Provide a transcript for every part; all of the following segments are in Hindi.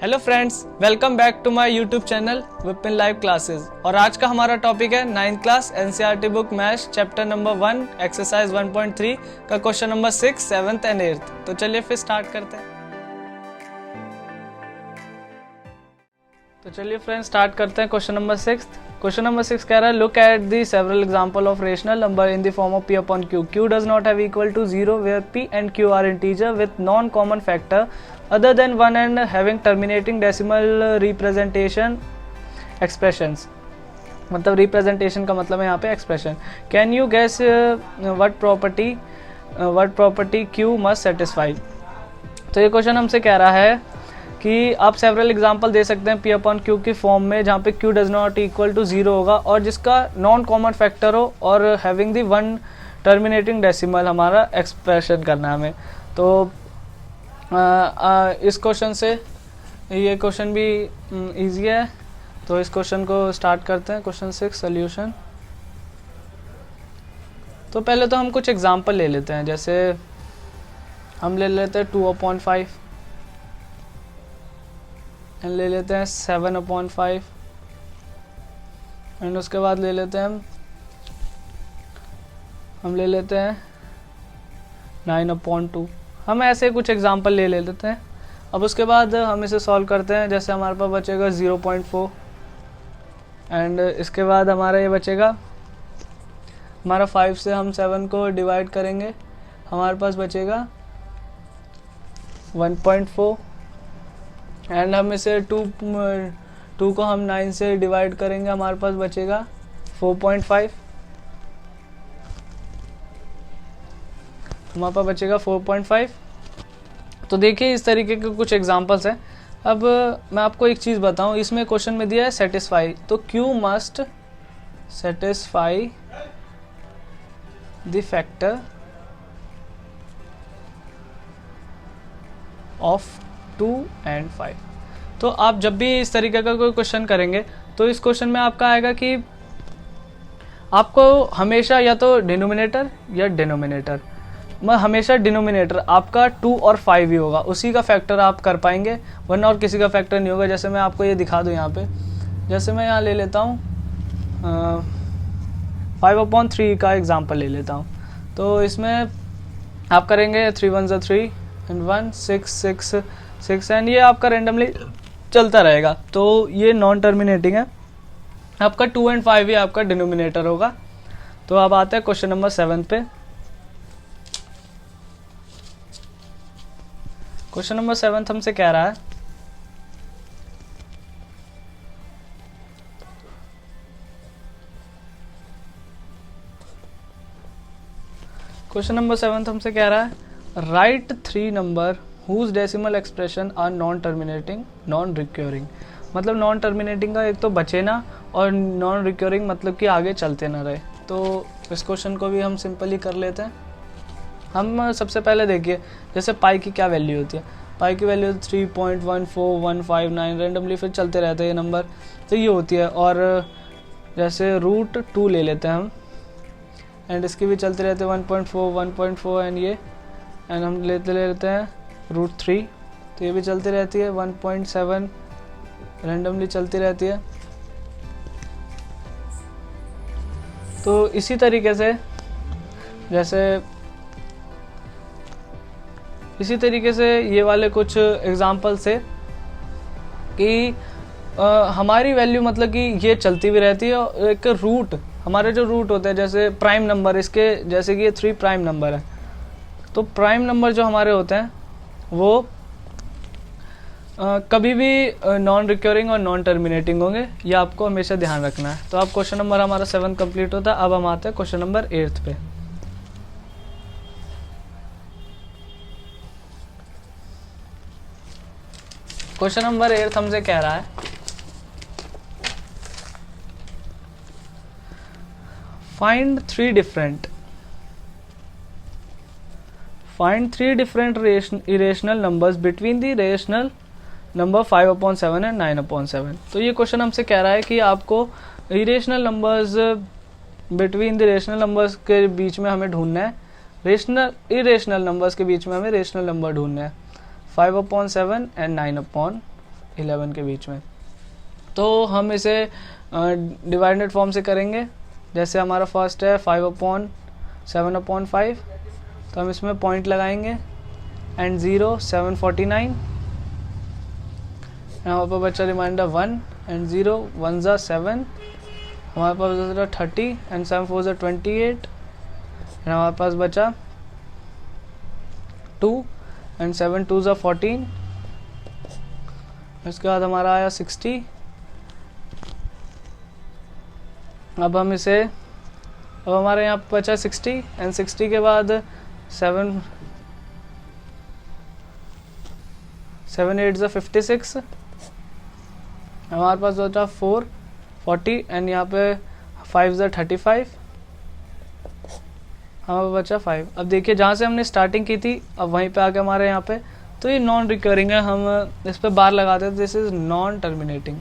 Hello friends, welcome back to my YouTube channel Vipin live classes. और आज का हमारा टॉपिक है 9th class NCERT book maths chapter number 1 exercise 1.3 का question number 6, 7th and 8th। तो चलिए फिर स्टार्ट करते हैं। तो चलिए फ्रेंड्स स्टार्ट करते हैं क्वेश्चन नंबर 6। क्वेश्चन नंबर 6 कह रहा है look at the several example of rational number in the form of p upon q। q does not have equal to 0 where p and q are integer with non common factor other than 1 and having terminating decimal representation expressions। मतलब representation का मतलब है यहाँ पे expression। Can you guess what property Q must satisfy। तो ये क्वेश्चन हमसे कह रहा है कि आप सेवरल एग्जांपल दे सकते हैं p अपॉन q की फॉर्म में जहाँ पे q does not equal to 0 होगा और जिसका नॉन कॉमन फैक्टर हो और हैविंग दी 1 टर्मिनेटिंग डेसिमल हमारा एक्सप्रेशन करना है हमें। तो इस क्वेश्चन से ये क्वेश्चन भी इजी है। तो इस क्वेश्चन को स्टार्ट करते हैं। Question 6 solution. तो पहले तो हम कुछ एग्जांपल ले लेते हैं। जैसे हम ले लेते हैं 2/5 एंड ले लेते हैं 7/5 एंड उसके बाद ले लेते हैं हम ले लेते हैं 9/2। हम ऐसे कुछ एग्जांपल ले लेते हैं। अब उसके बाद हम इसे सॉल्व करते हैं। जैसे हमारे पास बचेगा 0.4 एंड इसके बाद हमारा ये बचेगा हमारा 5 से हम 7 को डिवाइड करेंगे, हमारे पास बचेगा 1.4 एंड हम इसे 2 को हम 9 से डिवाइड करेंगे, हमारे पास बचेगा 4.5, हमारे पास बचेगा 4.5। तो देखिए इस तरीके के कुछ एग्जांपल्स हैं। अब मैं आपको एक चीज़ बताऊं, इसमें क्वेश्चन में दिया है सेटिस्फाई, तो Q must satisfy the factor of 2 and 5। तो आप जब भी इस तरीके का कोई क्वेश्चन करेंगे तो इस क्वेश्चन में आपका आएगा कि आपको हमेशा या तो डिनोमिनेटर या डिनोमिनेटर हमेशा डिनोमिनेटर आपका 2 और 5 ही होगा, उसी का फैक्टर आप कर पाएंगे, वरना और किसी का फैक्टर नहीं होगा। जैसे मैं आपको ये दिखा दूँ यहाँ पे, जैसे मैं यहाँ ले लेता हूँ 5/3 का एग्जांपल ले लेता हूँ। तो इसमें आप करेंगे 3 1 3 एंड 1 6 6 6 एंड ये आपका रेंडमली चलता रहेगा। तो ये नॉन टर्मिनेटिंग है, आपका 2 and 5 ही आपका डिनोमिनेटर होगा। तो अब आते हैं क्वेश्चन नंबर 7 पे। क्वेश्चन नंबर 7 हमसे कह रहा है write 3 number whose decimal expression are non terminating non recurring. मतलब नॉन टर्मिनेटिंग का एक तो बचे ना, और नॉन रिक्योरिंग मतलब कि आगे चलते ना रहे। तो इस क्वेश्चन को भी हम सिंपली कर लेते हैं। हम सबसे पहले देखिए जैसे पाई की क्या वैल्यू होती है। पाई की वैल्यू 3.14159 रेंडमली फिर चलते रहते हैं ये नंबर, तो ये होती है। और जैसे √2 ले लेते हैं हम एंड इसकी भी चलते रहते हैं 1.4 एंड ये एंड हम ले लेते हैं √3, तो ये भी चलती रहती है 1.7 रेंडमली चलती रहती है। तो इसी तरीके से ये वाले कुछ एग्जाम्पल से कि हमारी वैल्यू मतलब कि ये चलती भी रहती है। और एक रूट, हमारे जो रूट होते हैं जैसे प्राइम नंबर, इसके जैसे कि ये 3 प्राइम नंबर है, तो प्राइम नंबर जो हमारे होते हैं वो कभी भी नॉन रिक्योरिंग और नॉन टर्मिनेटिंग होंगे, ये आपको हमेशा ध्यान रखना है। तो अब क्वेश्चन नंबर हमारा 7 कंप्लीट होता है। अब हम आते हैं क्वेश्चन नंबर 8 पे। क्वेश्चन नंबर 8 हमसे कह रहा है find 3 different irrational numbers between the rational number 5/7 and 9/7। तो ये क्वेश्चन हमसे कह रहा है कि आपको irrational numbers between the rational numbers के बीच में हमें ढूंढना है, इरेशनल नंबर्स के बीच में हमें रेशनल नंबर ढूंढना है। 5/7 and 9/7। 11 के बीच में। तो हम इसे डिवाइडेड फॉर्म से करेंगे। जैसे हमारा फर्स्ट है 5/7/5, तो हम इसमें पॉइंट लगाएंगे एंड 0 749, यहाँ पर बचा रिमाइंडर 1 एंड 0 1 ज़ा 7, हमारे पास बचा 30 एंड 7 4 ज़ा 28 एंड हमारे पास बचा 2 एंड 7 2 ज़ा 14। इसके बाद हमारा आया 60। अब हम इसे, अब हमारे यहाँ पे बचा 60 एंड 60 के बाद 7 8 ज़ा 56, हमारे पास बचा 4 40 एंड यहाँ पे 5 ज़ा 35, हमारे पास बचा 5। अब देखिए जहाँ से हमने स्टार्टिंग की थी अब वहीं पे आके हमारे यहाँ पे, तो ये नॉन रिकरिंग है, हम इस पे बार लगाते हैं, this is non terminating.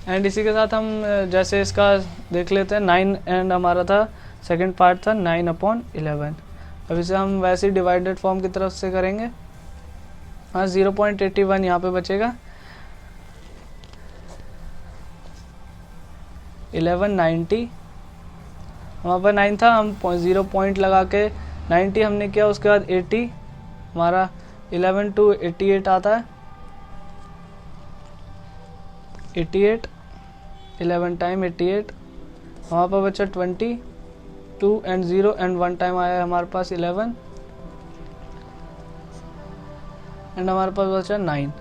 And इसी के साथ हम जैसे इसका देख लेते हैं 9 एंड हमारा था सेकंड पार्ट था 9/11। अब इसे हम वैसे ही डिवाइडेड फॉर्म की तरफ से करेंगे। हाँ 0.81 यहाँ पे बचेगा, 1190, हमारे पास 9 था, हम 0 पॉइंट लगा के 90 हमने किया, उसके बाद 80, हमारा 11 to 88 आता है, 88 11 टाइम 88, हमारे पास बचा 20 2 एंड 0 एंड 1 टाइम आया हमारे पास 11 एंड हमारे पास बचा 9।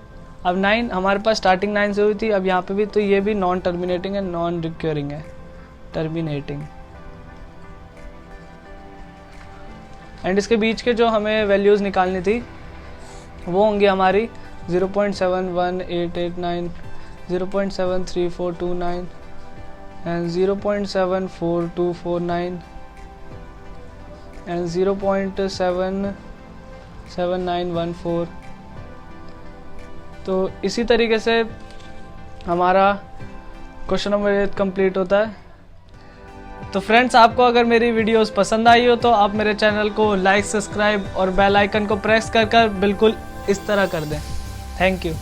अब 9 हमारे पास स्टार्टिंग 9 से हुई थी, अब यहाँ पे भी, तो ये भी नॉन टर्मिनेटिंग है, नॉन रिक्योरिंग है, टर्मिनेटिंग। एंड इसके बीच के जो हमें वैल्यूज़ निकालनी थी वो होंगी हमारी 0.71889, 0.73429 एंड 0.74249 एंड 0.77914। तो इसी तरीके से हमारा क्वेश्चन नंबर 8 कंप्लीट होता है। तो फ्रेंड्स, आपको अगर मेरी वीडियोस पसंद आई हो तो आप मेरे चैनल को लाइक, सब्सक्राइब और बेल आइकन को प्रेस कर बिल्कुल इस तरह कर दें। Thank you.